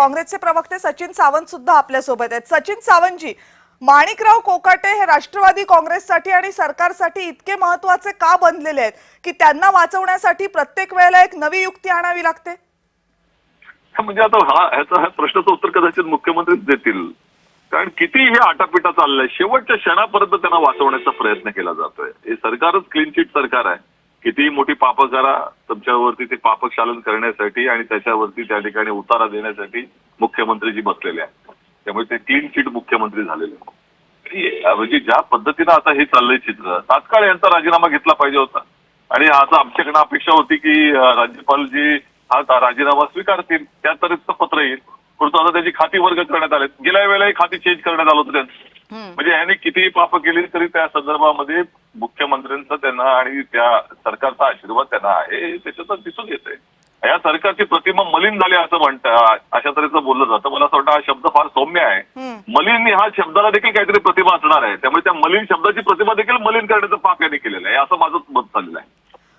काँग्रेसचे प्रवक्ते सचिन सावंत सुद्धा आपल्या सोबत आहेत। सचिन सावंतजी, माणिकराव कोकाटे हे राष्ट्रवादी काँग्रेससाठी आणि सरकारसाठी इतके महत्त्वाचे का बनलेले आहेत की त्यांना वाचवण्यासाठी प्रत्येक वेळेला एक नवी युक्ती आणावी लागते? म्हणजे आता ह्याचा प्रश्नाचं उत्तर कदाचित मुख्यमंत्रीच देतील, कारण किती हे आटापिटा चाललंय, शेवटच्या क्षणापर्यंत त्यांना वाचवण्याचा प्रयत्न केला जातोय। हे सरकारच क्लीन चिट सरकार आहे। कितीही मोठी पापं करा, तुमच्यावरती ते पापक्षालन करण्यासाठी आणि त्याच्यावरती त्या ठिकाणी उतारा देण्यासाठी मुख्यमंत्रीजी बसलेले आहेत। त्यामुळे ते क्लीन चिट मुख्यमंत्री झालेले आहेत। म्हणजे ज्या पद्धतीनं आता हे चाललंय चित्र, तात्काळ यांचा राजीनामा घेतला पाहिजे होता आणि आता आमच्याकडनं अपेक्षा होती की राज्यपालजी हा राजीनामा स्वीकारतील, त्या तऱ्हेचं पत्र येईल। परंतु आता त्याची खाती वर्ग करण्यात आले। गेल्या वेळेलाही खाती चेंज करण्यात आलं होतं त्यांचं। म्हणजे यांनी कितीही पाप केली तरी त्या संदर्भामध्ये मुख्यमंत्र्यांचा त्यांना आणि त्या सरकारचा आशीर्वाद त्यांना आहे, त्याच्यातच दिसून येतंय। या सरकारची प्रतिमा मलिन झाली असं म्हणतात, अशा तऱ्हेचं बोललं जातं। मला असं वाटतं हा शब्द फार सौम्य आहे। मलिन ह्या शब्दाला देखील काहीतरी प्रतिमा असणार आहे, त्यामुळे त्या मलिन शब्दाची प्रतिमा देखील मलिन करण्याचं पाप यांनी केलेलं आहे, असं माझं मत चाललेलं आहे।